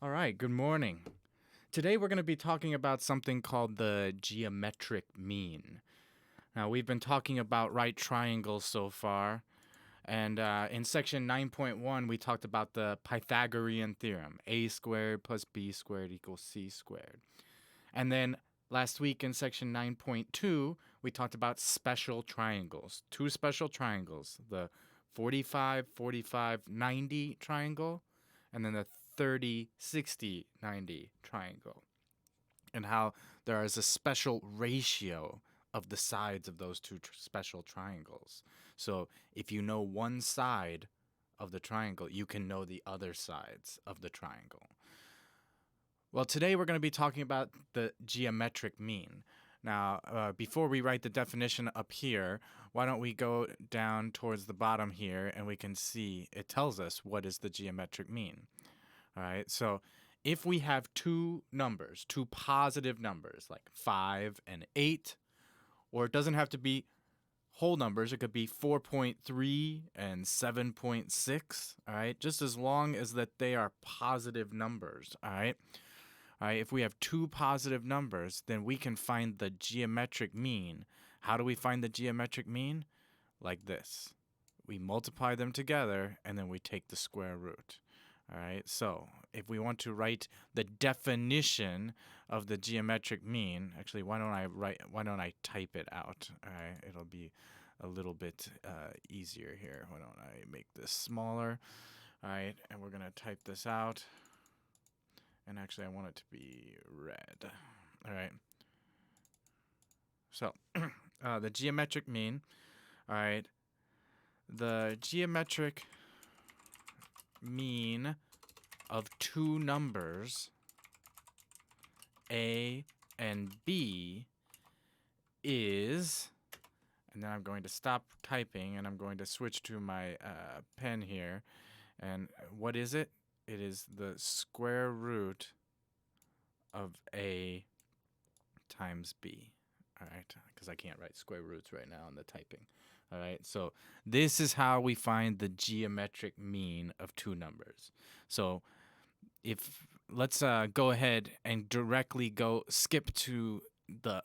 All right, good morning. Today we're going to be talking about something called the geometric mean. Now, we've been talking about right triangles so far, and in section 9.1, we talked about the Pythagorean theorem a squared plus b squared equals c squared. And then last week in section 9.2, we talked about special triangles, two special triangles, the 45, 45, 90 triangle, and then the 30, 60, 90 triangle, and how there is a special ratio of the sides of those two special triangles. So if you know one side of the triangle, you can know the other sides of the triangle. Well, today we're going to be talking about the geometric mean. Now, before we write the definition up here, why don't we go down towards the bottom here and we can see it tells us what is the geometric mean. All right, so if we have two numbers, two positive numbers like 5 and 8, or it doesn't have to be whole numbers, it could be 4.3 and 7.6, all right, just as long as that they are positive numbers, all right. All right, if we have two positive numbers, then we can find the geometric mean. How do we find the geometric mean? Like this. We multiply them together, and then we take the square root. All right, so if we want to write the definition of the geometric mean, actually, why don't I type it out? All right, it'll be a little bit easier here. Why don't I make this smaller? All right, and we're gonna type this out. And actually, I want it to be red. All right. So, the geometric mean. All right. The geometric mean of two numbers, A and B, is, and then I'm going to stop typing and I'm going to switch to my pen here. And what is it? It is the square root of A times B. All right, because I can't write square roots right now in the typing. All right, so this is how we find the geometric mean of two numbers. So if let's go ahead and directly skip to the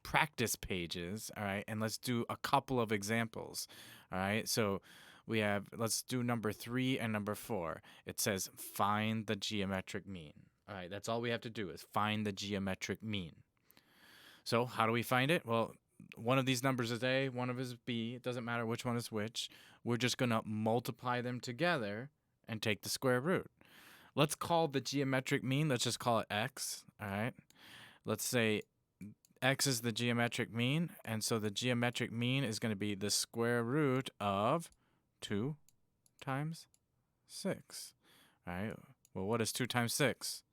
practice pages, all right, and let's do a couple of examples. All right, so let's do number 3 and number 4. It says find the geometric mean. All right, that's all we have to do is find the geometric mean. So how do we find it? Well, one of these numbers is A, one of it is B. It doesn't matter which one is which. We're just going to multiply them together and take the square root. Let's call the geometric mean, let's just call it X, all right? Let's say X is the geometric mean, and so the geometric mean is going to be the square root of 2 times 6, all right? Well, what is 2 times 6?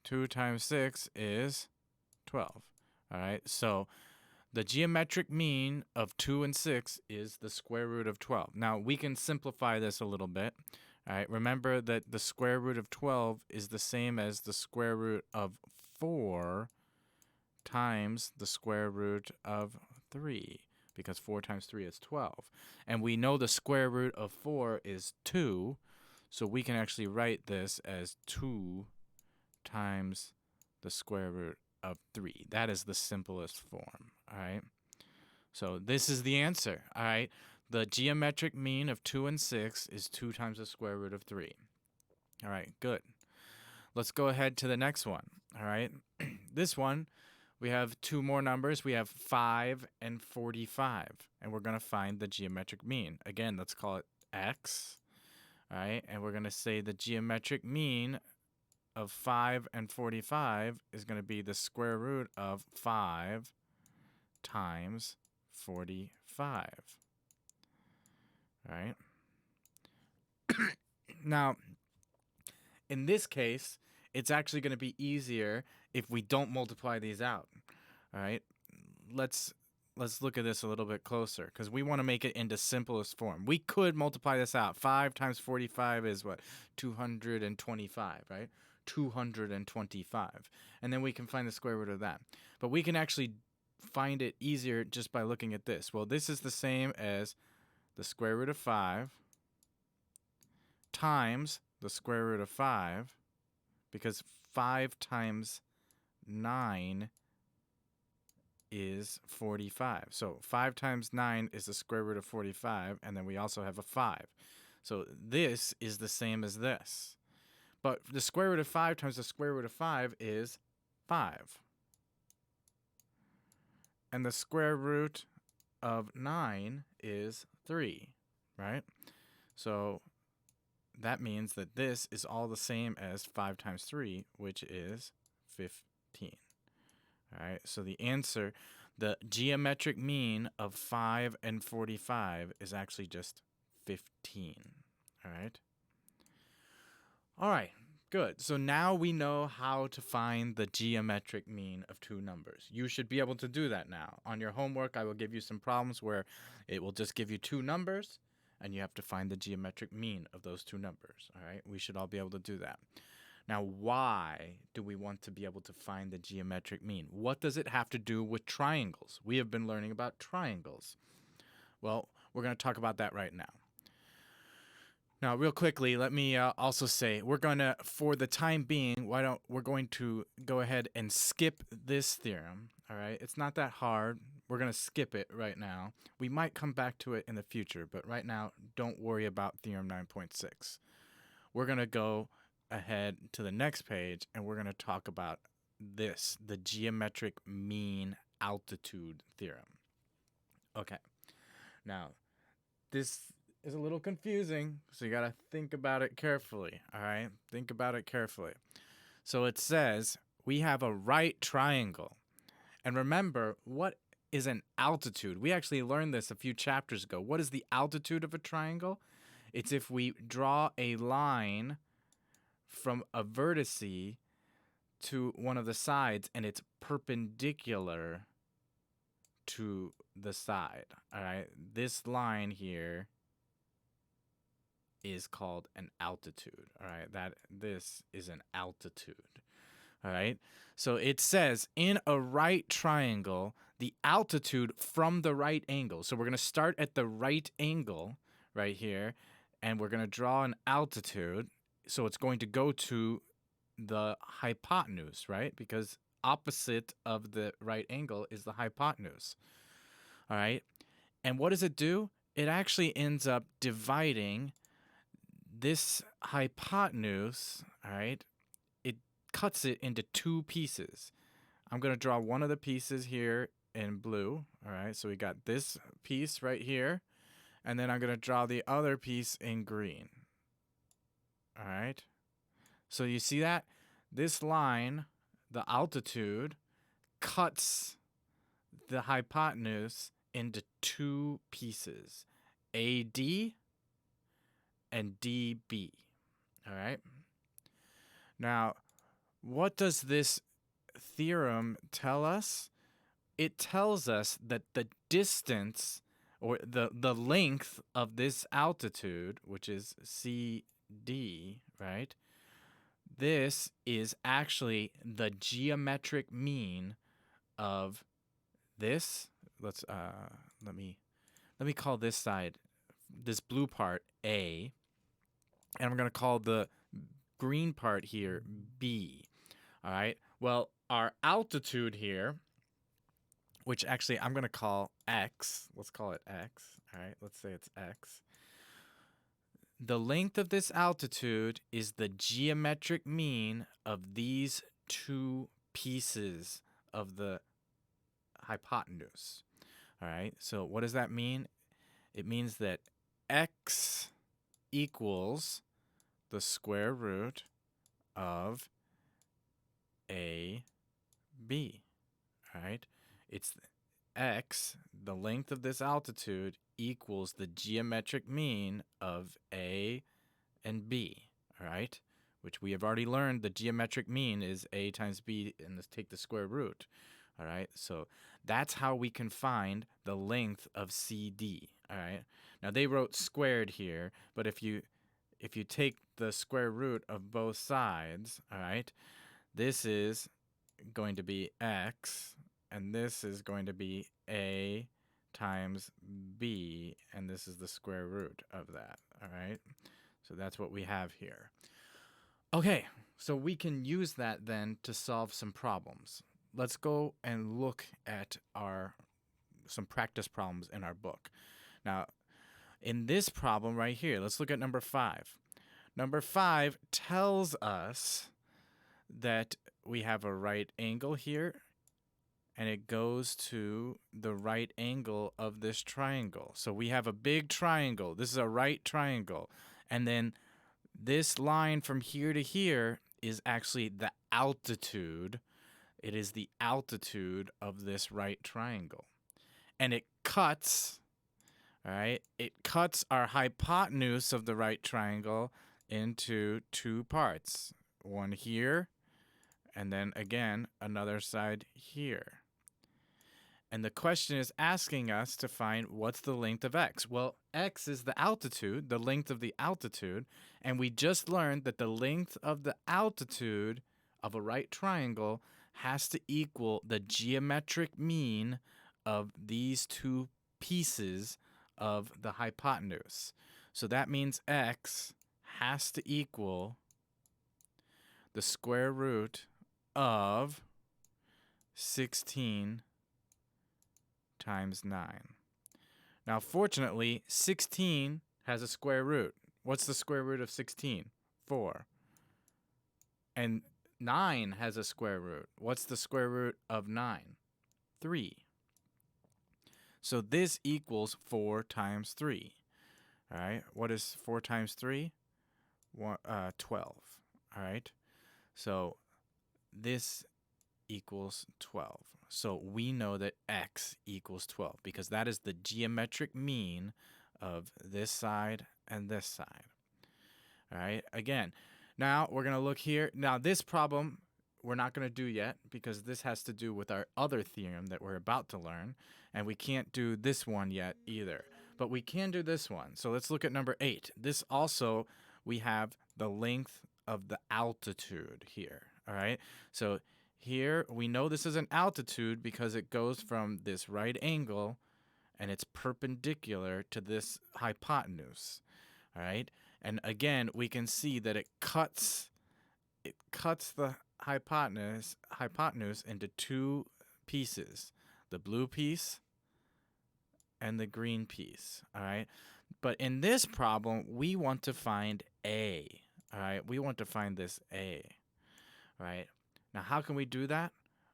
2 times 6 is 12, all right? So the geometric mean of 2 and 6 is the square root of 12. Now, we can simplify this a little bit. All right, remember that the square root of 12 is the same as the square root of 4 times the square root of 3, because 4 times 3 is 12. And we know the square root of 4 is 2, so we can actually write this as 2 times the square root of 3. That is the simplest form, all right? So this is the answer, all right? The geometric mean of 2 and 6 is 2 times the square root of 3. All right, good. Let's go ahead to the next one, all right? This one, we have two more numbers. We have 5 and 45, and we're going to find the geometric mean. Again, let's call it X, all right? And we're going to say the geometric mean of 5 and 45 is going to be the square root of 5 times 45. All right. Now, in this case, it's actually going to be easier if we don't multiply these out. All right. Let's look at this a little bit closer because we want to make it into simplest form. We could multiply this out. 5 times 45 is what? 225, right? 225. And then we can find the square root of that. But we can actually find it easier just by looking at this. Well, this is the same as the square root of 5 times the square root of 5 because 5 times 9 is 45. So 5 times 9 is the square root of 45, and then we also have a 5. So this is the same as this. But the square root of 5 times the square root of 5 is 5. And the square root of 9 is 3, right? So that means that this is all the same as 5 times 3, which is 15. All right, so the answer, the geometric mean of 5 and 45 is actually just 15. All right? All right, good. So now we know how to find the geometric mean of two numbers. You should be able to do that now. On your homework, I will give you some problems where it will just give you two numbers, and you have to find the geometric mean of those two numbers. All right, we should all be able to do that. Now, why do we want to be able to find the geometric mean? What does it have to do with triangles? We have been learning about triangles. Well, we're going to talk about that right now. Now, real quickly, let me also say we're going to, for the time being, we're going to go ahead and skip this theorem. All right, it's not that hard. We're going to skip it right now. We might come back to it in the future, but right now, don't worry about theorem 9.6. We're going to go ahead to the next page, and we're going to talk about this, the geometric mean altitude theorem. Okay, now this is a little confusing, so you got to think about it carefully. All right, think about it carefully. So it says we have a right triangle, and remember, what is an altitude? We actually learned this a few chapters ago. What is the altitude of a triangle? It's if we draw a line from a vertice to one of the sides, and it's perpendicular to the side. All right, this line here is called an altitude. All right, this is an altitude. All right, so it says in a right triangle, the altitude from the right angle. So we're going to start at the right angle right here, and we're going to draw an altitude. So it's going to go to the hypotenuse, right? Because opposite of the right angle is the hypotenuse. All right. And what does it do? It actually ends up dividing this hypotenuse, all right? It cuts it into two pieces. I'm going to draw one of the pieces here in blue, all right? So we got this piece right here, and then I'm going to draw the other piece in green. All right. So you see that? This line, the altitude, cuts the hypotenuse into two pieces, AD and DB. All right. Now, what does this theorem tell us? It tells us that the distance or the length of this altitude, which is CD, right? This is actually the geometric mean of this. Let me call this side, this blue part, A, and I'm going to call the green part here B. All right. Well, our altitude here, which actually I'm going to call X. Let's call it X. All right. Let's say it's X. The length of this altitude is the geometric mean of these two pieces of the hypotenuse. All right, so what does that mean? It means that X equals the square root of AB. All right, it's X, the length of this altitude, equals the geometric mean of A and B, all right? Which we have already learned the geometric mean is A times B, and let's take the square root, all right? So that's how we can find the length of CD, all right? Now they wrote squared here, but if you take the square root of both sides, all right, this is going to be X, and this is going to be A times B, and this is the square root of that, all right? So that's what we have here. Okay, So we can use that then to solve some problems. Let's go and look at some practice problems in our book. Now, in this problem right here, let's look at number 5. Number 5 tells us that we have a right angle here, and it goes to the right angle of this triangle. So we have a big triangle. This is a right triangle. And then this line from here to here is actually the altitude. It is the altitude of this right triangle. And it cuts, all right, it cuts our hypotenuse of the right triangle into 2 parts. One here, and then again, another side here. And the question is asking us to find what's the length of x. Well, x is the altitude, the length of the altitude, and we just learned that the length of the altitude of a right triangle has to equal the geometric mean of these 2 pieces of the hypotenuse. So that means x has to equal the square root of 16 times 9. Now, fortunately, 16 has a square root. What's the square root of 16? 4. And 9 has a square root. What's the square root of 9? 3. So this equals 4 times 3. All right. What is 4 times 3? 12. All right. So this equals 12. So we know that x equals 12 because that is the geometric mean of this side and this side. All right. Again, now we're going to look here. Now this problem we're not going to do yet because this has to do with our other theorem that we're about to learn. And we can't do this one yet either. But we can do this one. So let's look at number 8. This also, we have the length of the altitude here. All right. So here we know this is an altitude because it goes from this right angle and it's perpendicular to this hypotenuse. All right. And again, we can see that it cuts the hypotenuse into 2 pieces, the blue piece and the green piece. All right. But in this problem, we want to find A. All right. We want to find this A. All right. Now, how can we do that?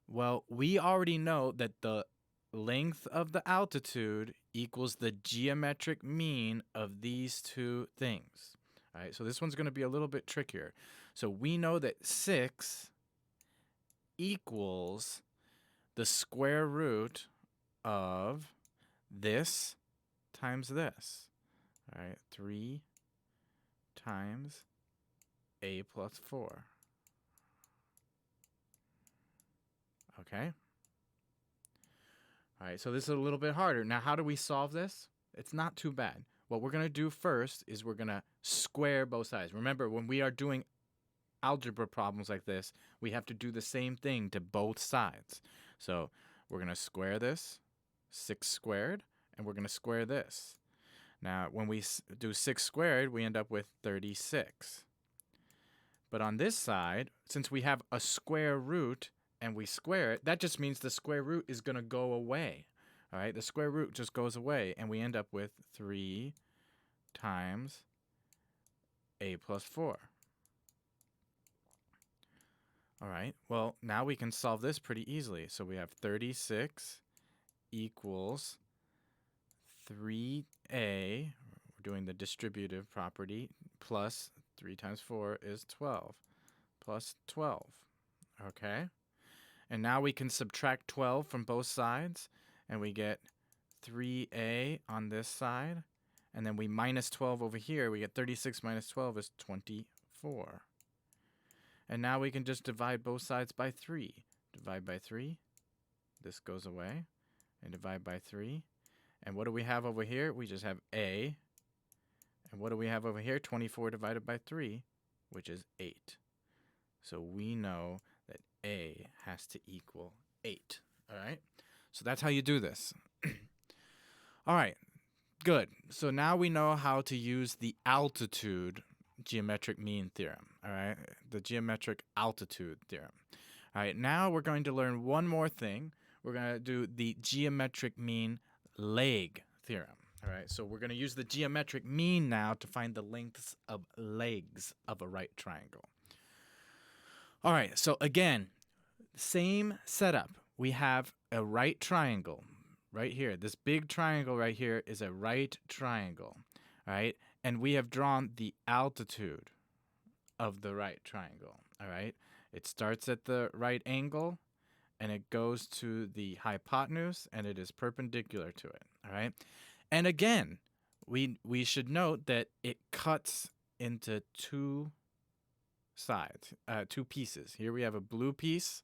Well, we already know that the length of the altitude equals the geometric mean of these 2 things. All right, so this one's going to be a little bit trickier. So we know that 6 equals the square root of this times this. All right, 3 times a plus 4. Okay. All right, so this is a little bit harder. Now, how do we solve this? It's not too bad. What we're going to do first is we're going to square both sides. Remember, when we are doing algebra problems like this, we have to do the same thing to both sides. So we're going to square this, 6 squared, and we're going to square this. Now, when we do 6 squared, we end up with 36. But on this side, since we have a square root, and we square it, that just means the square root is going to go away. All right, the square root just goes away, and we end up with 3 times a plus 4. All right, well, now we can solve this pretty easily. So we have 36 equals 3a, we're doing the distributive property, plus 3 times 4 is 12, plus 12. Okay? And now we can subtract 12 from both sides, and we get 3a on this side. And then we minus 12 over here. We get 36 minus 12 is 24. And now we can just divide both sides by 3. Divide by 3. This goes away. And divide by 3. And what do we have over here? We just have a. And what do we have over here? 24 divided by 3, which is 8. So we know that a has to equal 8. All right? So that's how you do this. All right. Good. So now we know how to use the altitude geometric mean theorem, all right? The geometric altitude theorem. All right, now we're going to learn one more thing. We're going to do the geometric mean leg theorem. All right, so we're going to use the geometric mean now to find the lengths of legs of a right triangle. All right, so again, same setup. We have a right triangle right here. This big triangle right here is a right triangle, all right? And we have drawn the altitude of the right triangle, all right? It starts at the right angle and it goes to the hypotenuse and it is perpendicular to it, all right? And again, we should note that it cuts into two sides, two pieces. Here we have a blue piece,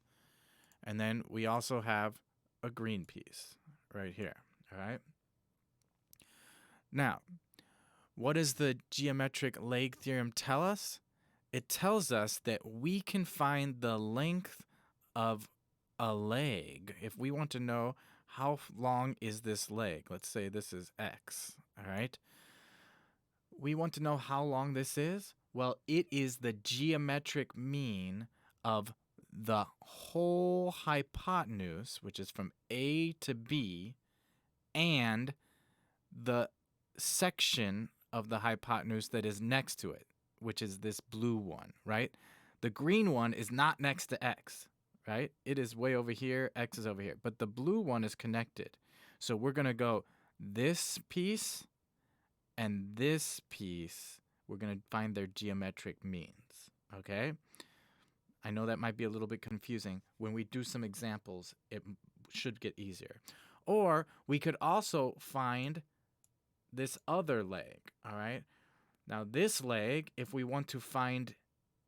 and then we also have a green piece right here, all right? Now, what does the geometric leg theorem tell us? It tells us that we can find the length of a leg if we want to know how long is this leg. Let's say this is x, all right? We want to know how long this is. Well, it is the geometric mean of the whole hypotenuse, which is from A to B, and the section of the hypotenuse that is next to it, which is this blue one, right? The green one is not next to x, right? It is way over here, x is over here, but the blue one is connected. So we're going to go this piece and this piece, we're going to find their geometric means, okay? I know that might be a little bit confusing. When we do some examples, it should get easier. Or we could also find this other leg, all right? Now this leg, if we want to find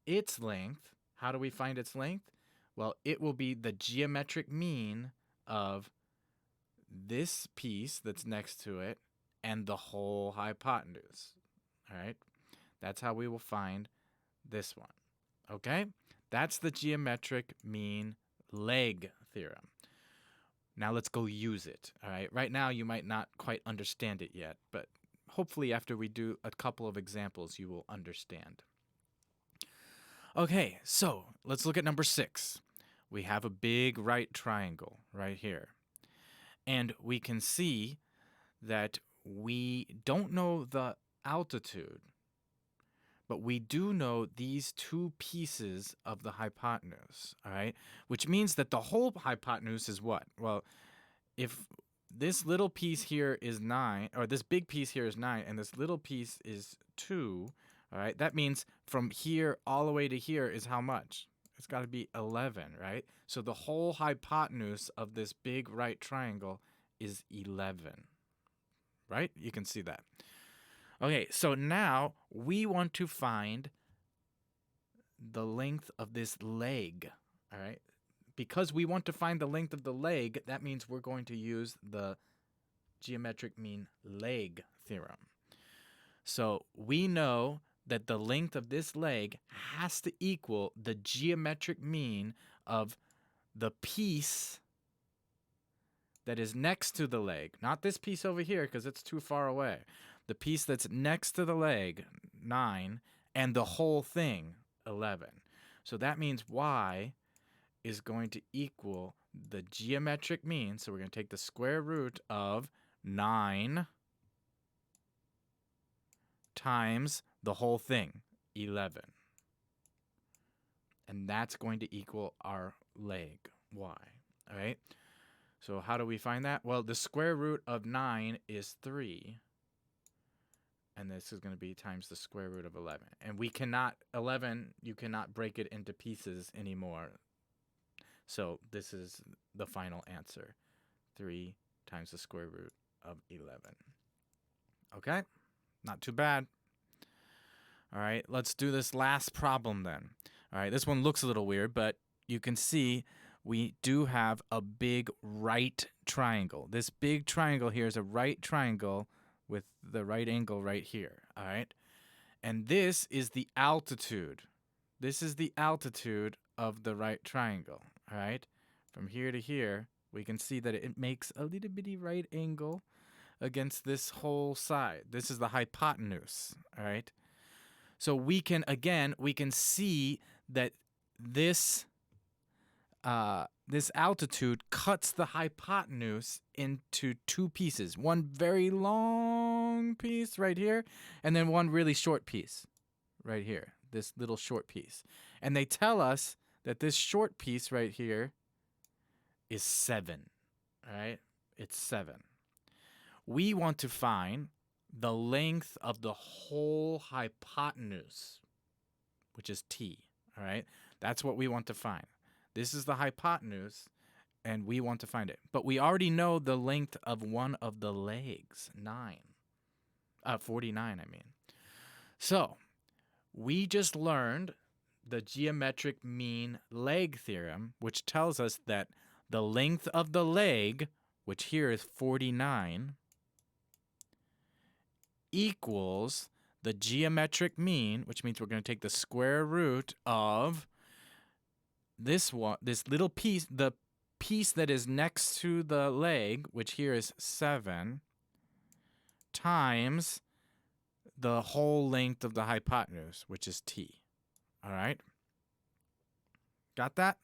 its length, how do we find its length? Well, it will be the geometric mean of this piece that's next to it and the whole hypotenuse, all right? That's how we will find this one, okay? That's the geometric mean leg theorem. Now let's go use it, all right? Right now you might not quite understand it yet, but hopefully after we do a couple of examples, you will understand. Okay, so let's look at number 6. We have a big right triangle right here. And we can see that we don't know the altitude, but we do know these two pieces of the hypotenuse, all right? Which means that the whole hypotenuse is what? Well, if this little piece here is 9, or this big piece here is 9, and this little piece is 2, all right? That means from here all the way to here is how much? It's got to be 11, right? So the whole hypotenuse of this big right triangle is 11, right? You can see that. Okay, so now we want to find the length of this leg, all right? Because we want to find the length of the leg, that means we're going to use the geometric mean leg theorem. So we know that the length of this leg has to equal the geometric mean of the piece that is next to the leg. Not this piece over here because it's too far away. The piece that's next to the leg, 9, and the whole thing, 11. So that means y is going to equal the geometric mean. So we're going to take the square root of 9 times the whole thing, 11. And that's going to equal our leg, y. All right? So how do we find that? Well, the square root of 9 is 3. And this is going to be times the square root of 11. And we cannot, 11, you cannot break it into pieces anymore. So this is the final answer. 3 times the square root of 11. Okay? Not too bad. All right, let's do this last problem then. All right, this one looks a little weird, but you can see we do have a big right triangle. This big triangle here is a right triangle with the right angle right here, all right? And this is the altitude. This is the altitude of the right triangle, all right? From here to here, we can see that it makes a little bitty right angle against this whole side. This is the hypotenuse, all right? So we can see that this this altitude cuts the hypotenuse into two pieces. One very long piece right here, and then one really short piece right here. This little short piece. And they tell us that this short piece right here is 7. All right? It's 7. We want to find the length of the whole hypotenuse, which is t. All right? That's what we want to find. This is the hypotenuse, and we want to find it. But we already know the length of one of the legs, 49, I mean. So we just learned the geometric mean leg theorem, which tells us that the length of the leg, which here is 49, equals the geometric mean, which means we're going to take the square root of this little piece, the piece that is next to the leg, which here is 7, times the whole length of the hypotenuse, which is t. All right? Got that?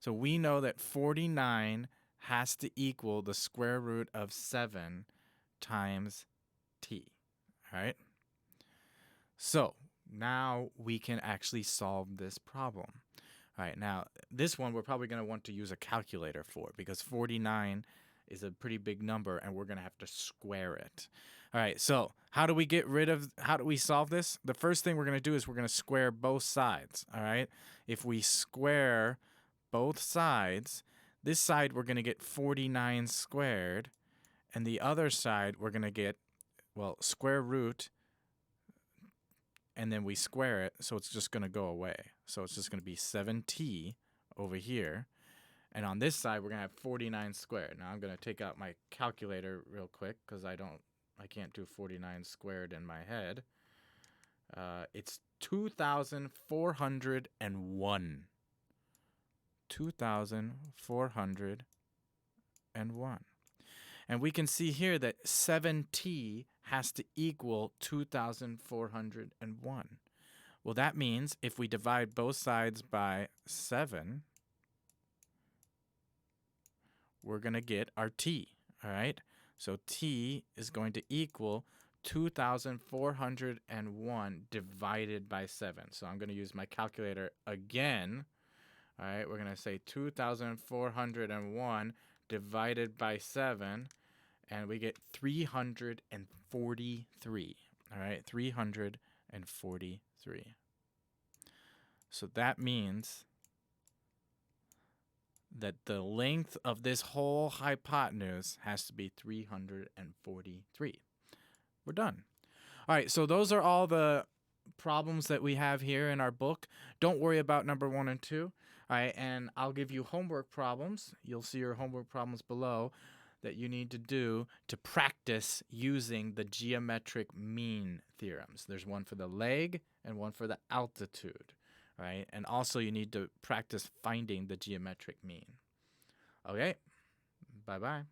So we know that 49 has to equal the square root of 7 times t. All right? So now we can actually solve this problem. All right, now this one we're probably going to want to use a calculator for, because 49 is a pretty big number and we're going to have to square it. All right, so how do we solve this? The first thing we're going to do is we're going to square both sides. All right, if we square both sides, this side we're going to get 49 squared, and the other side we're going to get, well, square root, and then we square it, so it's just going to go away. So it's just going to be 7t over here. And on this side, we're going to have 49 squared. Now I'm going to take out my calculator real quick because I can't do 49 squared in my head. It's 2,401. 2,401. And we can see here that 7t has to equal 2,401. Well, that means if we divide both sides by 7, we're going to get our t, all right? So t is going to equal 2,401 divided by 7. So I'm going to use my calculator again. All right, we're going to say 2,401 divided by 7, and we get 343. All right, 343. So that means that the length of this whole hypotenuse has to be 343. We're done. All right, so those are all the problems that we have here in our book. Don't worry about number 1 and 2. All right, and I'll give you homework problems. You'll see your homework problems below that you need to do to practice using the geometric mean theorems. There's one for the leg and one for the altitude, right? And also you need to practice finding the geometric mean. Okay, bye-bye.